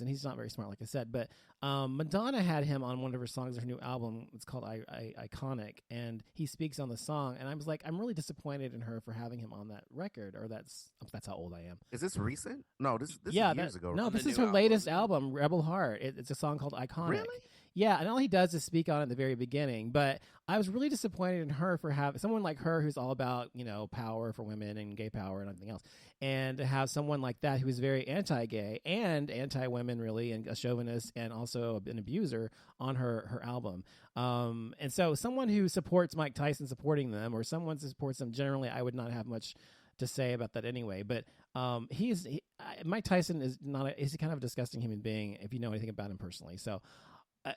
and he's not very smart, like I said. But Madonna had him on one of her songs of her new album. It's called Iconic, and he speaks on the song. And I was like, I'm really disappointed in her for having him on that record, or that's how old I am. Is this recent? No, this is years ago. No, Right? this is her latest album, Rebel Heart. It's a song called Iconic. Really? Yeah, and all he does is speak on it at the very beginning. But I was really disappointed in her for having someone like her who's all about, power for women and gay power and everything else. And to have someone like that who is very anti-gay and anti-women, really, and a chauvinist and also an abuser on her album. And so someone who supports Mike Tyson supporting them, or someone who supports them generally, I would not have much to say about that anyway. But Mike Tyson is he's kind of a disgusting human being if you know anything about him personally. So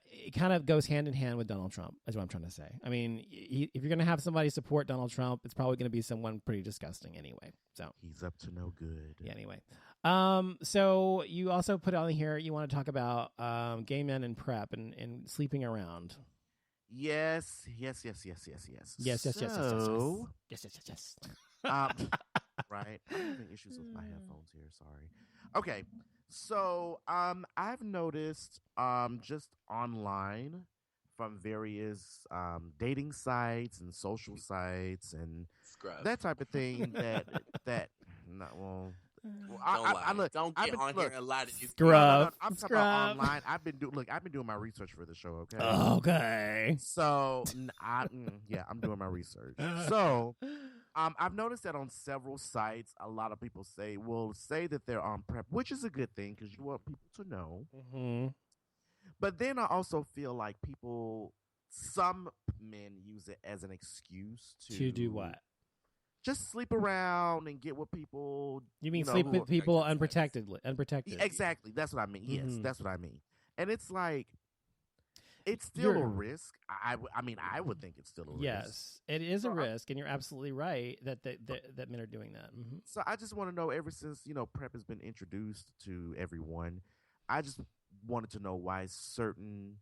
it kind of goes hand in hand with Donald Trump, is what I'm trying to say. I mean, if you're going to have somebody support Donald Trump, it's probably going to be someone pretty disgusting anyway. So he's up to no good. Yeah. Anyway, so you also put on here you want to talk about gay men and prep and sleeping around. Yes. Yes. Right. I'm having issues with my headphones here. Sorry. Okay. So, I've noticed, just online from various, dating sites and social sites and that type of thing Don't get on here and lie to these Scrub. I'm talking about online. I've been doing my research for the show. Okay. Okay. So, I'm doing my research. So, I've noticed that on several sites, a lot of people say that they're on PrEP, which is a good thing because you want people to know. Mm-hmm. But then I also feel like some men use it as an excuse to do what? Just sleep around and get with people. You mean sleep with people unprotected? Exactly. That's what I mean. Yes, that's what I mean. And it's like, it's still a risk. I would think it's still a risk. Yes, it is a risk, and you're absolutely right that men are doing that. Mm-hmm. So I just want to know, ever since PrEP has been introduced to everyone, I just wanted to know why certain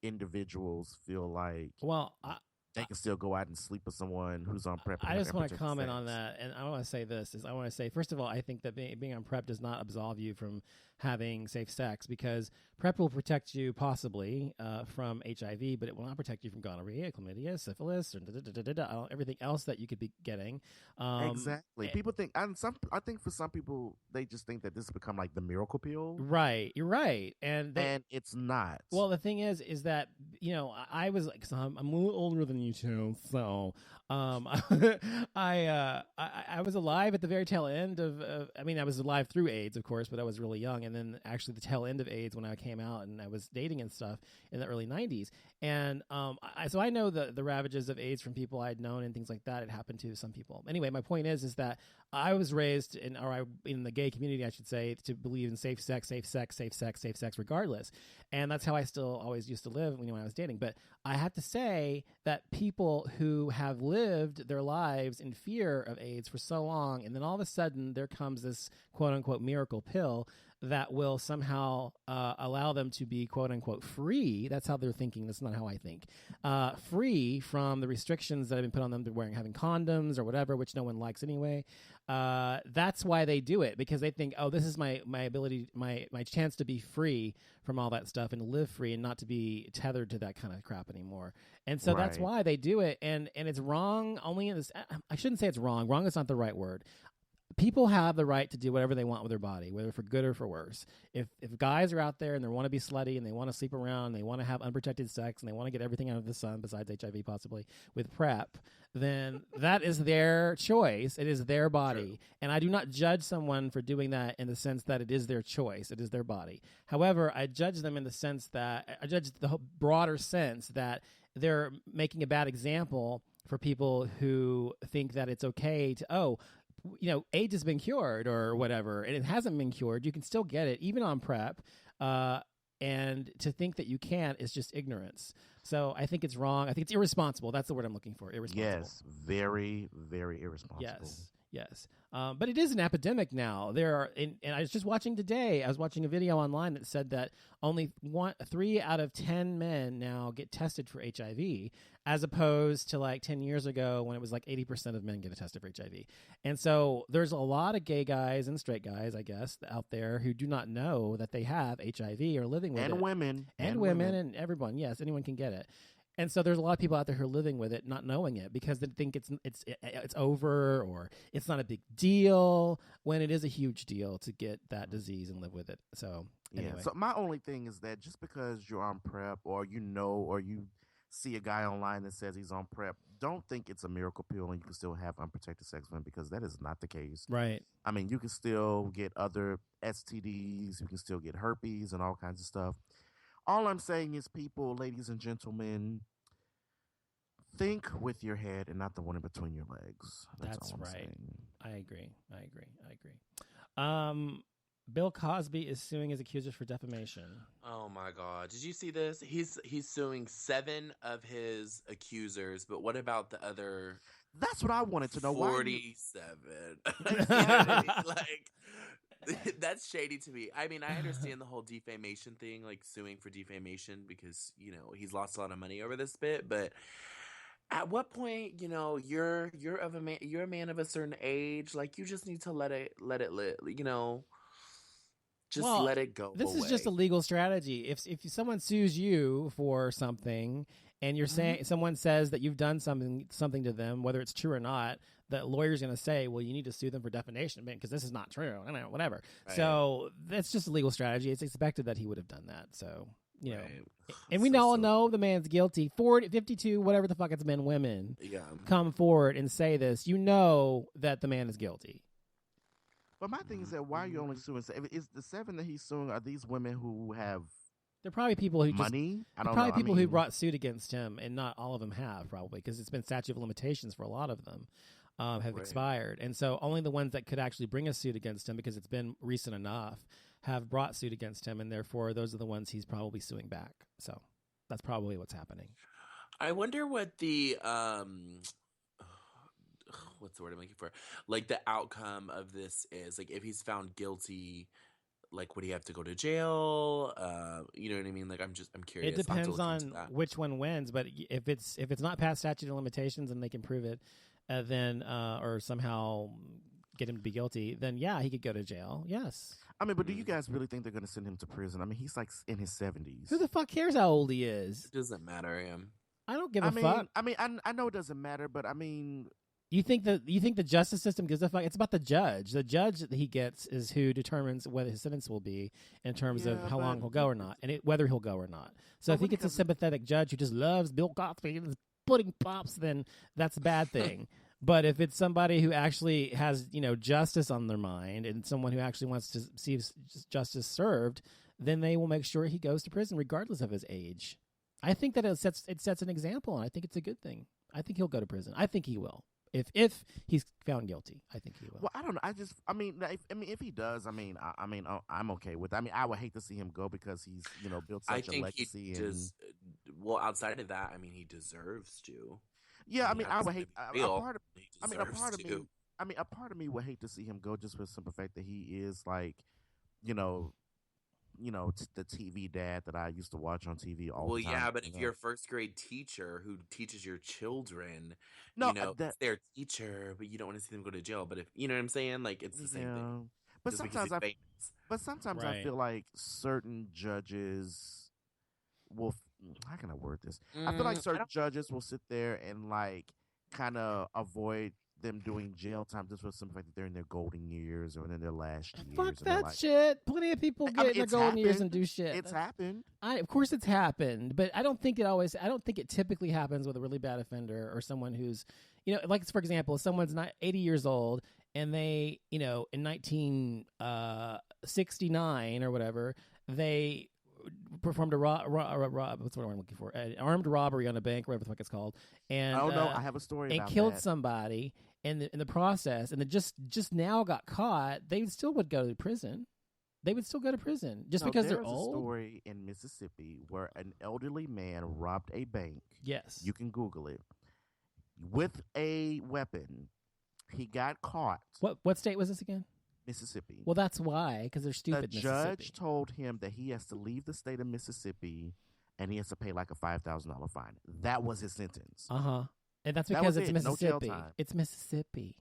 individuals feel like they can still go out and sleep with someone who's on PrEP. I just want to comment on that, and I want to say this: I want to say, first of all, I think that being on PrEP does not absolve you from having safe sex, because PrEP will protect you possibly from HIV, but it will not protect you from gonorrhea, chlamydia, syphilis, or everything else that you could be getting. Exactly. People think, I think for some people, they just think that this has become like the miracle pill. Right. You're right, and it's not. Well, the thing is that I was like, so I'm a little older than you two, so I was alive at the very tail end of. I mean, I was alive through AIDS, of course, but I was really young. And then actually the tail end of AIDS when I came out and I was dating and stuff in the early 90s. And so I know the ravages of AIDS from people I'd known and things like that. It happened to some people. Anyway, my point is that I was raised in the gay community, I should say, to believe in safe sex regardless. And that's how I still always used to live when I was dating. But I have to say that people who have lived their lives in fear of AIDS for so long, and then all of a sudden there comes this quote unquote miracle pill that will somehow allow them to be quote unquote free. That's how they're thinking. That's not how I think. Free from the restrictions that have been put on them to having condoms or whatever, which no one likes anyway. That's why they do it, because they think, oh, this is my ability, my chance to be free from all that stuff and live free and not to be tethered to that kind of crap anymore. And so that's why they do it. And it's wrong only in this. I shouldn't say it's wrong. Wrong is not the right word. People have the right to do whatever they want with their body, whether for good or for worse. If guys are out there and they want to be slutty and they want to sleep around, and they want to have unprotected sex, and they want to get everything out of the sun besides HIV possibly with PrEP, then that is their choice. It is their body. True. And I do not judge someone for doing that in the sense that it is their choice. It is their body. However, I judge them in the sense that I judge the broader sense that they're making a bad example for people who think that it's okay to, AIDS has been cured or whatever, and it hasn't been cured. You can still get it, even on PrEP. And to think that you can't is just ignorance. So I think it's wrong. I think it's irresponsible. That's the word I'm looking for. Irresponsible. Yes, very, very irresponsible. Yes. Yes. But it is an epidemic now. And I was just watching today, I was watching a video online that said that only 3 out of 10 men now get tested for HIV, as opposed to like 10 years ago when it was like 80% of men get tested for HIV. And so there's a lot of gay guys and straight guys, I guess, out there who do not know that they have HIV or living with it. And women. And women and everyone. Yes, anyone can get it. And so there's a lot of people out there who are living with it, not knowing it, because they think it's over or it's not a big deal, when it is a huge deal to get that disease and live with it. So anyway. Yeah. So my only thing is that just because you're on PrEP or or you see a guy online that says he's on PrEP, don't think it's a miracle pill and you can still have unprotected sex with him, because that is not the case. Right. I mean, you can still get other STDs, you can still get herpes and all kinds of stuff. All I'm saying is, people, ladies and gentlemen, think with your head and not the one in between your legs. That's all I'm right. saying. I agree. Bill Cosby is suing his accusers for defamation. Oh my God! Did you see this? He's suing 7 of his accusers, but what about the other? That's what I wanted to know. 47. Like. That's shady to me. I mean, I understand the whole defamation thing, like suing for defamation, because he's lost a lot of money over this bit. But at what point, you're a man of a certain age, like you just need to let it let it go. This is just a legal strategy. If someone sues you for something, and you're saying someone says that you've done something to them, whether it's true or not, the lawyer's going to say, well, you need to sue them for defamation because this is not true. I don't know, whatever. Right. So that's just a legal strategy. It's expected that he would have done that. So, know, and we all know the man's guilty. 40, 52, whatever the fuck it's been, women come forward and say this. You know that the man is guilty. But my thing is that why are you only suing? Is the 7 that he's suing, are these women who have They're probably people who money? Who brought suit against him, and not all of them have, probably, because it's been statute of limitations for a lot of them have expired. And so only the ones that could actually bring a suit against him, because it's been recent enough, have brought suit against him, and therefore those are the ones he's probably suing back. So that's probably what's happening. I wonder what the what's the word I'm looking for? Like the outcome of this is. Like if he's found guilty, like would he have to go to jail? You know what I mean? Like I'm curious. It depends on which one wins, but if it's not past statute of limitations and they can prove it, then or somehow get him to be guilty, then yeah, he could go to jail. Yes. I mean, but do you guys really think they're going to send him to prison? I mean, he's like in his 70s. Who the fuck cares how old he is? It doesn't matter him. I don't give a fuck. I mean, I know it doesn't matter, but I mean, you think the justice system gives a fuck? It's about the judge. The judge that he gets is who determines whether his sentence will be in terms of how long he'll go or not, and whether he'll go or not. So if he gets a sympathetic judge who just loves Bill Cosby and his pudding pops, then that's a bad thing. But if it's somebody who actually has, justice on their mind, and someone who actually wants to see justice served, then they will make sure he goes to prison regardless of his age. I think that it sets an example, and I think it's a good thing. I think he'll go to prison. I think he will. If he's found guilty, I think he will. Well, I don't know. If he does, I'm okay with it. I mean, I would hate to see him go because he's, built such a legacy. Outside of that, I mean, he deserves to. Yeah, I mean, I would hate. A part of me would hate to see him go, just for the simple fact that he is like, the TV dad that I used to watch on TV all the time. Well, yeah, but if you're a first grade teacher who teaches your children, it's their teacher, but you don't want to see them go to jail. But if you know what I'm saying, like it's the same thing. But sometimes I feel like certain judges will. How can I word this? I feel like certain judges will sit there and like kind of avoid them doing jail time just for some fact that they're in their golden years or in their last years. Fuck that shit. Plenty of people get in their golden years and do shit. It's happened. Of course it's happened, but I don't think it typically happens with a really bad offender or someone who's, like for example, if someone's not 80 years old and they, in 1969 or whatever, they performed what's what I'm looking for? An armed robbery on a bank, whatever the fuck it's called. And I have a story about and killed somebody in the process, and then just now got caught. They still would go to prison. They would still go to prison just because they're old. There's a story in Mississippi where an elderly man robbed a bank. Yes, you can Google it, with a weapon, He got caught. What state was this again? Mississippi. Well, that's why, because they're stupid. The judge told him that he has to leave the state of Mississippi and he has to pay like a $5,000 fine. That was his sentence. And that's because it's Mississippi. No jail time. It's Mississippi.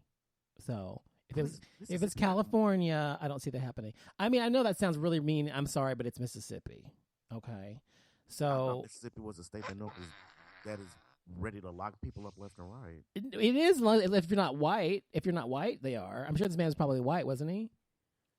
So if it's California, I don't see that happening. I mean, I know that sounds really mean. I'm sorry, but it's Mississippi. Okay. So Mississippi was a state that is ready to lock people up left and right. It is if you're not white. If you're not white, they are. I'm sure this man was probably white, wasn't he?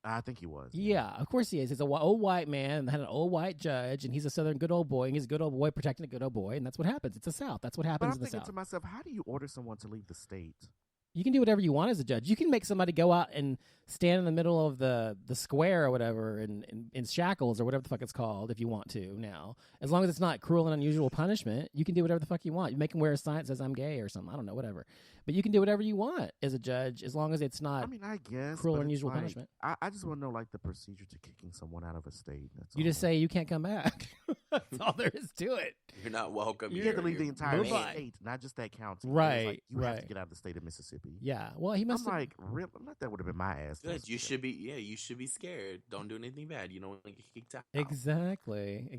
I think he was. Yeah, of course he is. He's an old white man that had an old white judge, and he's a Southern good old boy, and he's a good old boy protecting a good old boy, and that's what happens. It's the South. That's what happens in the South. But I'm thinking to myself, how do you order someone to leave the state? You can do whatever you want as a judge. You can make somebody go out and stand in the middle of the square or whatever in shackles or whatever the fuck it's called if you want to now. As long as it's not cruel and unusual punishment, you can do whatever the fuck you want. You make them wear a sign that says I'm gay or something. I don't know, whatever. But you can do whatever you want as a judge as long as it's not I guess, cruel or unusual punishment. I just want to know like the procedure to kicking someone out of a state. You just say you can't come back. That's all there is to it. You're not welcome. You have to leave the entire state, not just that county. Right. You have to get out of the state of Mississippi. Yeah. Well, he must. I'm like, really? That would have been my ass. Good. You should be. Yeah, you should be scared. Don't do anything bad. You don't want to get kicked out. Exactly.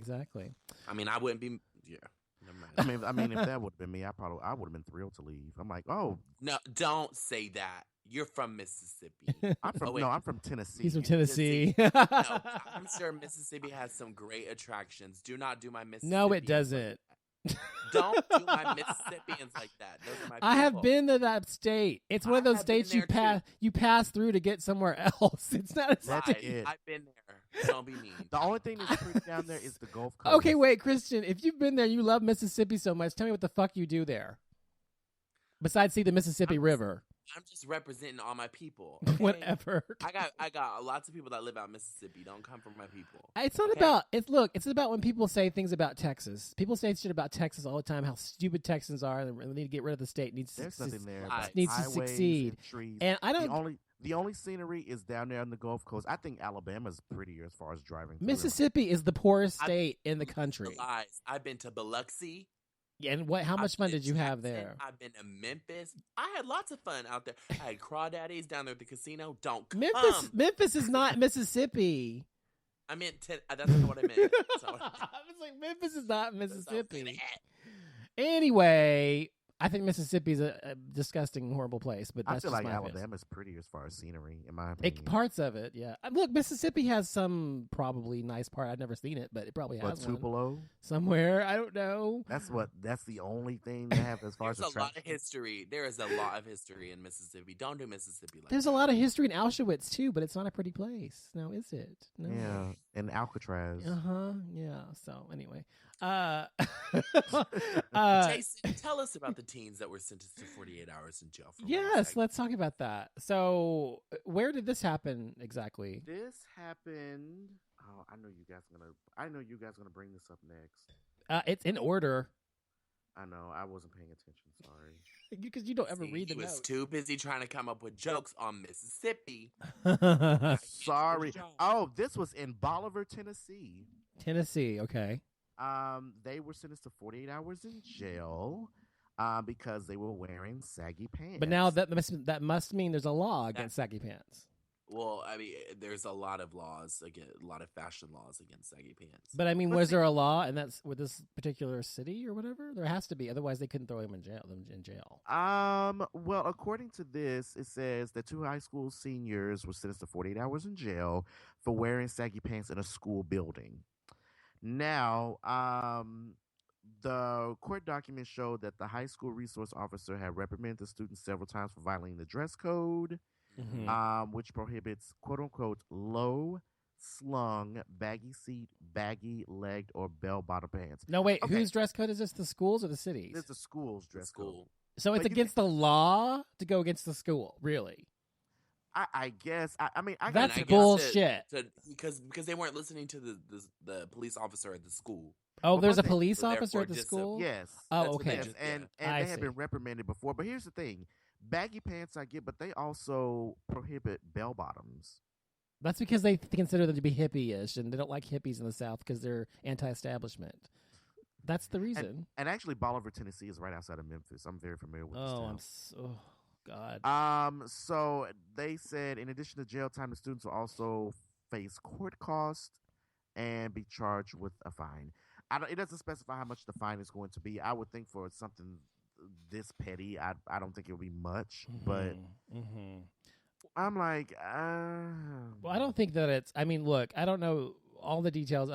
I mean, I wouldn't be. Yeah. Never mind. I mean, if that would have been me, I would have been thrilled to leave. I'm like, oh no, don't say that. You're from Mississippi. I'm from Tennessee. He's from Tennessee. No, I'm sure Mississippi has some great attractions. Do not do my Mississippi. No, it doesn't. Don't do my Mississippians like that. Those are my people. I have been to that state. It's one of those states you pass through to get somewhere else. It's not a state. I've been there. Don't be mean. The only thing that's pretty down there is the Gulf Coast. Okay, wait, Christian. If you've been there, you love Mississippi so much. Tell me what the fuck you do there. Besides see the Mississippi River. I'm just representing all my people. Okay? Whatever. I got lots of people that live out in Mississippi. Don't come from my people. It's not about it's about when people say things about Texas. People say shit about Texas all the time, how stupid Texans are, and they need to get rid of the state. There's nothing there. Needs to succeed. And trees. And I don't. The only scenery is down there on the Gulf Coast. I think Alabama's prettier as far as driving. Mississippi is the poorest state in the country. Lies. I've been to Biloxi. Yeah, and how much fun did you have there? I've been to Memphis. I had lots of fun out there. I had crawdaddies down there at the casino. Don't come. Memphis is not Mississippi. I meant that's not what I meant. So. I was like, Memphis is not Mississippi. Anyway, I think Mississippi's a disgusting, horrible place. But that's I feel just like my Alabama's prettier as far as scenery, in my opinion. Parts of it, yeah. Look, Mississippi has some probably nice part. I've never seen it, but it probably has one. Tupelo? Somewhere, I don't know. That's the only thing they have as far as There's a lot of history. There is a lot of history in Mississippi. Don't do Mississippi like There's a lot of history in Auschwitz, too, but it's not a pretty place. Now, is it? No. Yeah, and Alcatraz. Yeah, so anyway. Jason, tell us about the teens that were sentenced to 48 hours in jail. Yes, let's talk about that. So, where did this happen exactly? This happened. Oh, I know you guys are gonna bring this up next. It's in order. I know. I wasn't paying attention. Sorry. Because you don't ever read the notes. He was too busy trying to come up with jokes on Mississippi. Sorry. Oh, this was in Bolivar, Tennessee. Tennessee, okay. They were sentenced to 48 hours in jail because they were wearing saggy pants. But now that must mean there's a law against saggy pants. Well, I mean, there's a lot of laws, a lot of fashion laws against saggy pants. But I mean, was there a law, and that's with this particular city or whatever? There has to be, otherwise they couldn't throw him in jail. Well, according to this, it says that 2 high school seniors were sentenced to 48 hours in jail for wearing saggy pants in a school building. Now, the court documents showed that the high school resource officer had reprimanded the students several times for violating the dress code. Mm-hmm. Which prohibits quote-unquote low-slung, baggy-seat, baggy-legged, or bell-bottom pants. No, wait, whose dress code is this, the schools or the cities? It's the school's dress code. So it's against the law to go against the school, really? I guess. I mean, that's bullshit. Because they weren't listening to the police officer at the school. Oh, there's a police officer at the school? Yes. Oh, okay. Yes. And they have been reprimanded before. But here's the thing. Baggy pants I get, but they also prohibit bell bottoms. That's because they consider them to be hippie-ish, and they don't like hippies in the South because they're anti-establishment. That's the reason. And actually, Bolivar, Tennessee is right outside of Memphis. I'm very familiar with this town. God. So they said in addition to jail time, the students will also face court costs and be charged with a fine. It doesn't specify how much the fine is going to be. I would think for something this petty, I don't think it would be much, but I'm like, well, I don't think that it's. I mean, look, I don't know all the details.